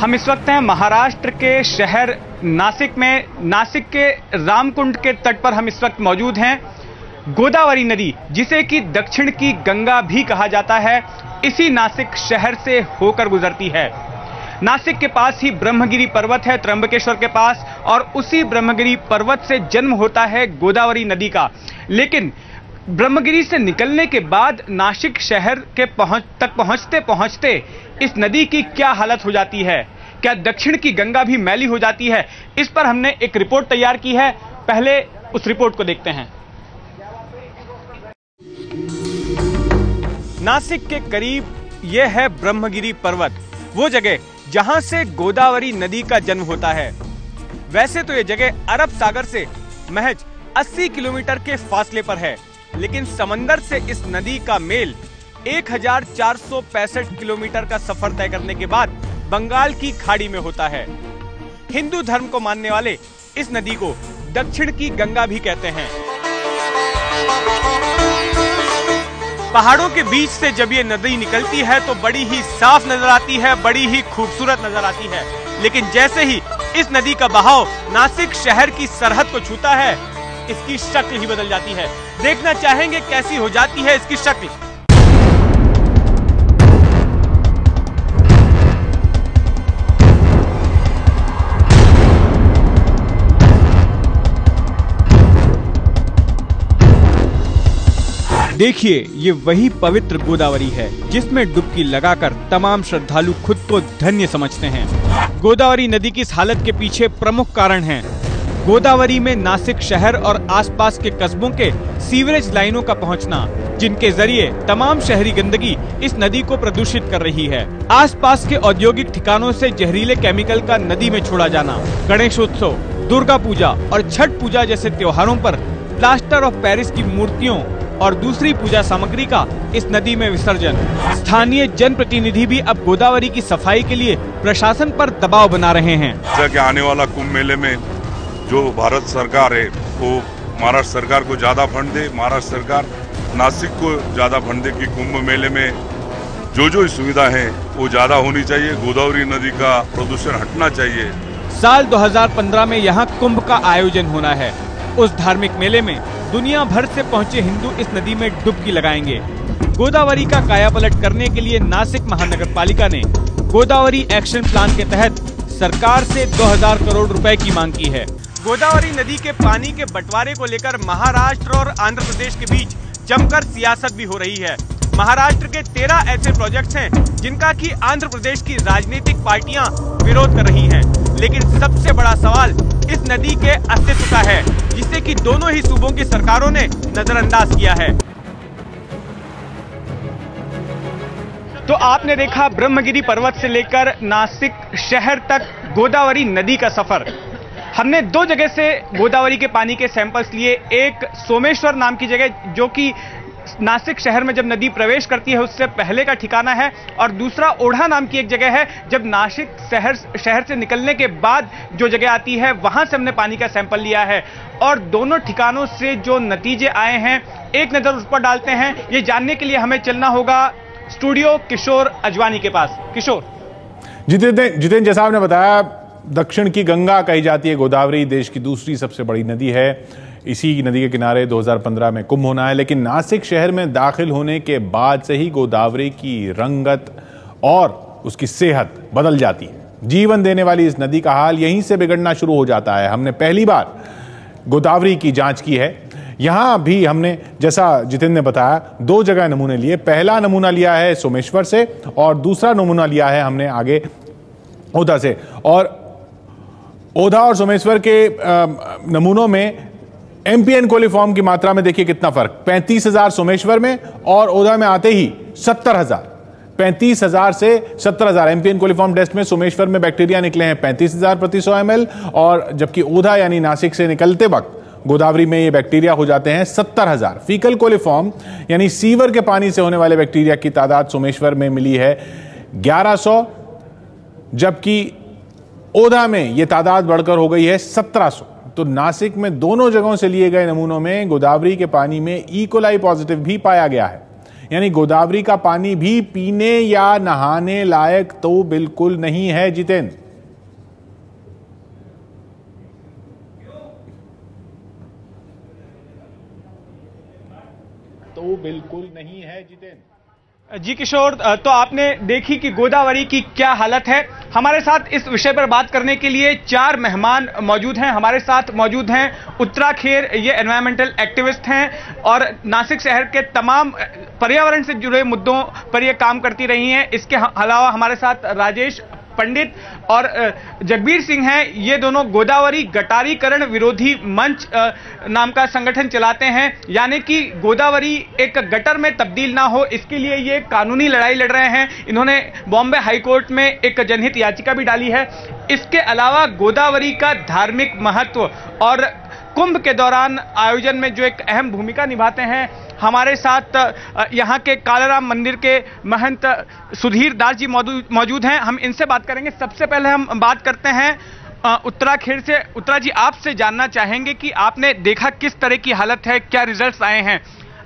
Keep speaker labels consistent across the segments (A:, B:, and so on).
A: हम इस वक्त हैं महाराष्ट्र के शहर नासिक में। नासिक के रामकुंड के तट पर हम इस वक्त मौजूद हैं। गोदावरी नदी, जिसे कि दक्षिण की गंगा भी कहा जाता है, इसी नासिक शहर से होकर गुजरती है। नासिक के पास ही ब्रह्मगिरी पर्वत है, त्र्यंबकेश्वर के पास, और उसी ब्रह्मगिरी पर्वत से जन्म होता है गोदावरी नदी का। लेकिन ब्रह्मगिरी से निकलने के बाद नासिक शहर के तक पहुंचते पहुंचते इस नदी की क्या हालत हो जाती है, क्या दक्षिण की गंगा भी मैली हो जाती है, इस पर हमने एक रिपोर्ट तैयार की है। पहले उस रिपोर्ट को देखते हैं। नासिक के करीब यह है ब्रह्मगिरी पर्वत, वो जगह जहां से गोदावरी नदी का जन्म होता है। वैसे तो यह जगह अरब सागर से महज 80 किलोमीटर के फासले पर है, लेकिन समंदर से इस नदी का मेल 1465 किलोमीटर का सफर तय करने के बाद बंगाल की खाड़ी में होता है। हिंदू धर्म को मानने वाले इस नदी को दक्षिण की गंगा भी कहते हैं। पहाड़ों के बीच से जब ये नदी निकलती है तो बड़ी ही साफ नजर आती है, बड़ी ही खूबसूरत नजर आती है। लेकिन जैसे ही इस नदी का बहाव नासिक शहर की सरहद को छूता है, इसकी शक्ल ही बदल जाती है। देखना चाहेंगे कैसी हो जाती है इसकी शक्ल। देखिए, ये वही पवित्र गोदावरी है जिसमें डुबकी लगाकर तमाम श्रद्धालु खुद को धन्य समझते हैं। गोदावरी नदी की इस हालत के पीछे प्रमुख कारण हैं। गोदावरी में नासिक शहर और आसपास के कस्बों के सीवरेज लाइनों का पहुंचना, जिनके जरिए तमाम शहरी गंदगी इस नदी को प्रदूषित कर रही है। आसपास के औद्योगिक ठिकानों से जहरीले केमिकल का नदी में छोड़ा जाना, गणेशोत्सव, दुर्गा पूजा और छठ पूजा जैसे त्योहारों पर प्लास्टर ऑफ पेरिस की मूर्तियों और दूसरी पूजा सामग्री का इस नदी में विसर्जन। स्थानीय जनप्रतिनिधि भी अब गोदावरी की सफाई के लिए प्रशासन पर दबाव बना रहे हैं।
B: जैसा कि आने वाला कुंभ मेले में जो भारत सरकार है वो महाराष्ट्र सरकार को ज्यादा फंड दे, महाराष्ट्र सरकार नासिक को ज्यादा फंड दे कि कुंभ मेले में जो सुविधा है वो ज्यादा होनी चाहिए। गोदावरी नदी का प्रदूषण हटना चाहिए।
A: साल 2015 में यहाँ कुंभ का आयोजन होना है। उस धार्मिक मेले में दुनिया भर से पहुंचे हिंदू इस नदी में डुबकी लगाएंगे। गोदावरी का कायापलट करने के लिए नासिक महानगर पालिका ने गोदावरी एक्शन प्लान के तहत सरकार से 2000 करोड़ रुपए की मांग की है। गोदावरी नदी के पानी के बंटवारे को लेकर महाराष्ट्र और आंध्र प्रदेश के बीच जमकर सियासत भी हो रही है। महाराष्ट्र के 13 ऐसे प्रोजेक्ट्स हैं जिनका कि आंध्र प्रदेश की राजनीतिक पार्टियां विरोध कर रही हैं। लेकिन सबसे बड़ा सवाल इस नदी के अस्तित्व का है, जिसे कि दोनों ही सूबों की सरकारों ने नजरअंदाज किया है। तो आपने देखा ब्रह्मगिरी पर्वत से लेकर नासिक शहर तक गोदावरी नदी का सफर। हमने दो जगह से गोदावरी के पानी के सैंपल्स लिए। एक सोमेश्वर नाम की जगह जो कि नासिक शहर में जब नदी प्रवेश करती है उससे पहले का ठिकाना है, और दूसरा ओढ़ा नाम की एक जगह है जब नासिक शहर से निकलने के बाद जो जगह आती है, वहां से हमने पानी का सैंपल लिया है। और दोनों ठिकानों से जो नतीजे आए हैं एक नजर उस पर डालते हैं। ये जानने के लिए हमें चलना होगा स्टूडियो किशोर अजवानी के पास। किशोर।
C: जितेंद्र, जैसा आपने बताया, दक्षिण की गंगा कही जाती है गोदावरी, देश की दूसरी सबसे बड़ी नदी है। इसी नदी के किनारे 2015 में कुंभ होना है, लेकिन नासिक शहर में दाखिल होने के बाद से ही गोदावरी की रंगत और उसकी सेहत बदल जाती है। जीवन देने वाली इस नदी का हाल यहीं से बिगड़ना शुरू हो जाता है। हमने पहली बार गोदावरी की जांच की है। यहां भी हमने, जैसा जितेंद्र ने बताया, 2 जगह नमूने लिए। पहला नमूना लिया है सोमेश्वर से और दूसरा नमूना लिया है हमने आगे ओधा से। और ओधा और सोमेश्वर के नमूनों में एमपीएन कोलिफॉर्म की मात्रा में देखिए कितना फर्क। 35,000 सोमेश्वर में और ओधा में आते ही 70,000। 35,000 से 70,000 एमपीएन कोलिफॉर्म टेस्ट में सोमेश्वर में बैक्टीरिया निकले हैं 35,000 प्रति 100 ml, और जबकि ओधा यानी नासिक से निकलते वक्त गोदावरी में ये बैक्टीरिया हो जाते हैं 70,000। फीकल कोलिफॉर्म यानी सीवर के पानी से होने वाले बैक्टीरिया की तादाद सोमेश्वर में मिली है 1100, जबकि ओधा में यह तादाद बढ़कर हो गई है 1700। तो नासिक में दोनों जगहों से लिए गए नमूनों में गोदावरी के पानी में ई कोलाई पॉजिटिव भी पाया गया है। यानी गोदावरी का पानी भी पीने या नहाने लायक तो बिल्कुल नहीं है। जितेंद्र, तो बिल्कुल नहीं है। जितेंद्र
A: जी किशोर, तो आपने देखी कि गोदावरी की क्या हालत है। हमारे साथ इस विषय पर बात करने के लिए 4 मेहमान मौजूद हैं। हमारे साथ मौजूद हैं उत्तरा खेर, ये एनवायरमेंटल एक्टिविस्ट हैं और नासिक शहर के तमाम पर्यावरण से जुड़े मुद्दों पर ये काम करती रही हैं। इसके अलावा हमारे साथ राजेश पंडित और जगबीर सिंह हैं। ये दोनों गोदावरी गटारीकरण विरोधी मंच नाम का संगठन चलाते हैं, यानी कि गोदावरी एक गटर में तब्दील ना हो, इसके लिए ये कानूनी लड़ाई लड़ रहे हैं। इन्होंने बॉम्बे हाईकोर्ट में एक जनहित याचिका भी डाली है। इसके अलावा गोदावरी का धार्मिक महत्व और कुंभ के दौरान आयोजन में जो एक अहम भूमिका निभाते हैं, हमारे साथ यहाँ के कालाराम मंदिर के महंत सुधीर दास जी मौजूद हैं। हम इनसे बात करेंगे। सबसे पहले हम बात करते हैं उत्तराखंड से। उत्तरा जी, आपसे जानना चाहेंगे कि आपने देखा किस तरह की हालत है, क्या रिजल्ट्स आए हैं,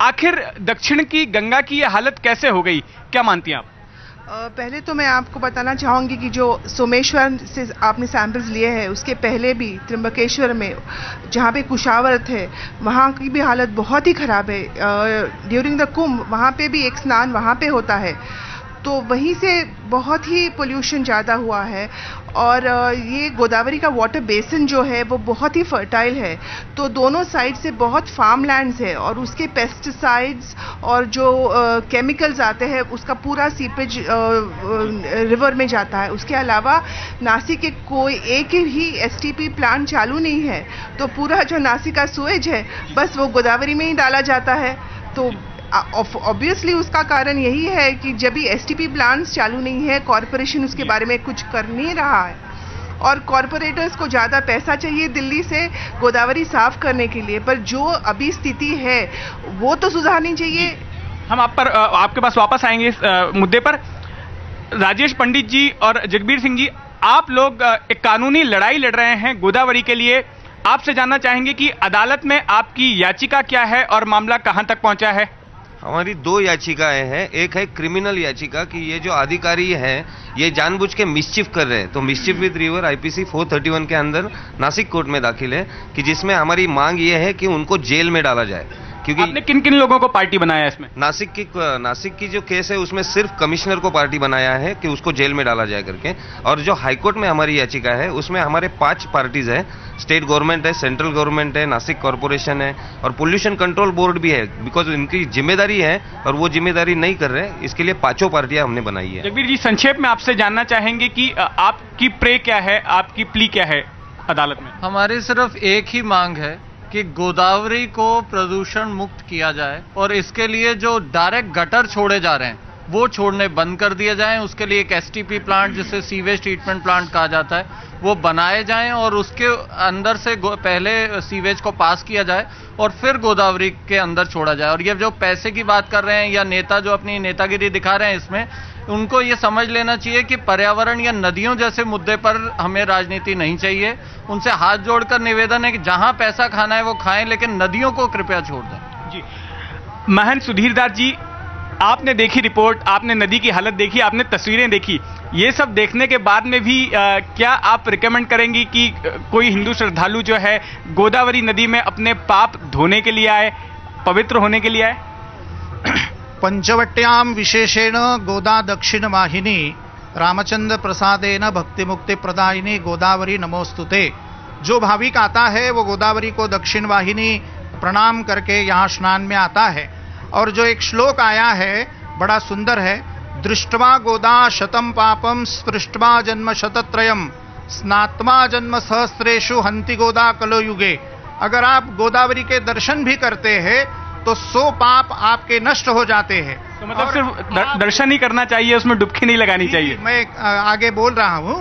A: आखिर दक्षिण की गंगा की यह हालत कैसे हो गई, क्या मानती हैं आप?
D: पहले तो मैं आपको बताना चाहूँगी कि जो सोमेश्वर से आपने सैंपल्स लिए हैं, उसके पहले भी त्र्यंबकेश्वर में जहाँ पे कुशावर्त है, वहाँ की भी हालत बहुत ही ख़राब है। ड्यूरिंग द कुंभ वहाँ पे भी एक स्नान वहाँ पे होता है, तो वहीं से बहुत ही पोल्यूशन ज़्यादा हुआ है। और ये गोदावरी का वाटर बेसिन जो है वो बहुत ही फर्टाइल है, तो दोनों साइड से बहुत फार्म लैंड्स है और उसके पेस्टिसाइड्स और जो केमिकल्स आते हैं उसका पूरा सीपेज रिवर में जाता है। उसके अलावा नासिक के कोई एक ही एसटीपी प्लांट चालू नहीं है, तो पूरा जो नासिक का सुएज है बस वो गोदावरी में ही डाला जाता है। तो ऑब्वियसली उसका कारण यही है कि जब भी एसटीपी प्लांट्स चालू नहीं है, कॉरपोरेशन उसके बारे में कुछ कर नहीं रहा है और कॉरपोरेटर्स को ज़्यादा पैसा चाहिए दिल्ली से गोदावरी साफ करने के लिए, पर जो अभी स्थिति है वो तो सुधारनी चाहिए।
A: हम आपके पास वापस आएंगे इस मुद्दे पर। राजेश पंडित जी और जगबीर सिंह जी, आप लोग एक कानूनी लड़ाई लड़ रहे हैं गोदावरी के लिए। आपसे जानना चाहेंगे कि अदालत में आपकी याचिका क्या है और मामला कहां तक पहुंचा है?
E: हमारी 2 याचिकाएं हैं। एक है क्रिमिनल याचिका कि ये जो अधिकारी हैं ये जानबूझ के मिसचिफ कर रहे हैं, तो मिसचिफ विद रिवर आईपीसी 431 के अंदर नासिक कोर्ट में दाखिल है, कि जिसमें हमारी मांग ये है कि उनको जेल में डाला जाए। क्योंकि
A: आपने किन किन लोगों को पार्टी बनाया है इसमें?
E: नासिक की जो केस है उसमें सिर्फ कमिश्नर को पार्टी बनाया है कि उसको जेल में डाला जाए करके। और जो हाईकोर्ट में हमारी याचिका है उसमें हमारे 5 पार्टीज है, स्टेट गवर्नमेंट है, सेंट्रल गवर्नमेंट है, नासिक कॉर्पोरेशन है और पोल्यूशन कंट्रोल बोर्ड भी है, बिकॉज इनकी जिम्मेदारी है और वो जिम्मेदारी नहीं कर रहे, इसके लिए 5 पार्टियां हमने बनाई है।
A: जगबीर जी, संक्षेप में आपसे जानना चाहेंगे कि आपकी प्रे क्या है, आपकी प्ली क्या है अदालत में?
F: हमारी सिर्फ एक ही मांग है कि गोदावरी को प्रदूषण मुक्त किया जाए और इसके लिए जो डायरेक्ट गटर छोड़े जा रहे हैं वो छोड़ने बंद कर दिए जाएं। उसके लिए एक एसटीपी प्लांट, जिसे सीवेज ट्रीटमेंट प्लांट कहा जाता है, वो बनाए जाएं और उसके अंदर से पहले सीवेज को पास किया जाए और फिर गोदावरी के अंदर छोड़ा जाए। और ये जो पैसे की बात कर रहे हैं या नेता जो अपनी नेतागिरी दिखा रहे हैं, इसमें उनको ये समझ लेना चाहिए कि पर्यावरण या नदियों जैसे मुद्दे पर हमें राजनीति नहीं चाहिए। उनसे हाथ जोड़कर निवेदन है कि जहां पैसा खाना है वो खाएं, लेकिन नदियों को कृपया छोड़ दें।
A: जी, महंत सुधीर दास जी, आपने देखी रिपोर्ट, आपने नदी की हालत देखी, आपने तस्वीरें देखी, ये सब देखने के बाद में भी क्या आप रिकमेंड करेंगी कि कोई हिंदू श्रद्धालु जो है गोदावरी नदी में अपने पाप धोने के लिए आए, पवित्र होने के लिए आए?
G: पंचवट्यां विशेषेण गोदा दक्षिण वाहिनी रामचंद्र प्रसादेन भक्ति मुक्ति प्रदायिनी गोदावरी नमोस्तुते। जो भाविक आता है वो गोदावरी को दक्षिण वाहिनी प्रणाम करके यहाँ स्नान में आता है। और जो एक श्लोक आया है बड़ा सुंदर है, दृष्ट्वा गोदा शतम पापम स्पृष्ट्वा जन्म शतत्रयम स्नात्मा जन्म सहस्रेषु हंति गोदा कलो युगे। अगर आप गोदावरी के दर्शन भी करते हैं तो 100 पाप आपके नष्ट हो जाते हैं।
A: तो मतलब सिर्फ दर्शन ही करना चाहिए, उसमें डुबकी नहीं लगानी चाहिए?
G: मैं आगे बोल रहा हूं।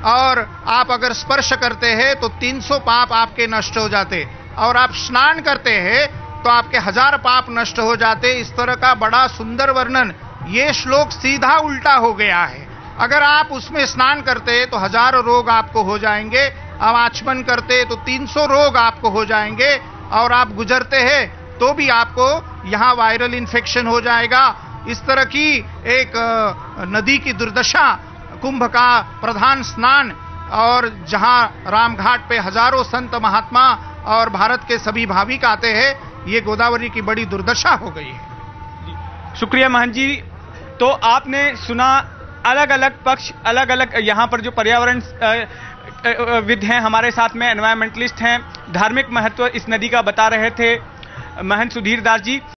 G: और आप अगर स्पर्श करते हैं तो 300 पाप आपके नष्ट हो जाते, और आप स्नान करते हैं तो आपके 1000 पाप नष्ट हो जाते। इस तरह का बड़ा सुंदर वर्णन, ये श्लोक सीधा उल्टा हो गया है। अगर आप उसमें स्नान करते तो 1000 रोग आपको हो जाएंगे, आप आचमन करते तो 300 रोग आपको हो जाएंगे, और आप गुजरते हैं तो भी आपको यहाँ वायरल इन्फेक्शन हो जाएगा, इस तरह की एक नदी की दुर्दशा, कुंभ का प्रधान स्नान और जहां रामघाट पे हजारों संत महात्मा और भारत के सभी भाविक आते हैं, ये गोदावरी की बड़ी दुर्दशा हो गई है।
A: शुक्रिया महंत जी। तो आपने सुना अलग अलग पक्ष, अलग अलग यहाँ पर जो पर्यावरण विद हैं हमारे साथ में, एनवायरमेंटलिस्ट हैं, धार्मिक महत्व इस नदी का बता रहे थे महंत सुधीर दास जी।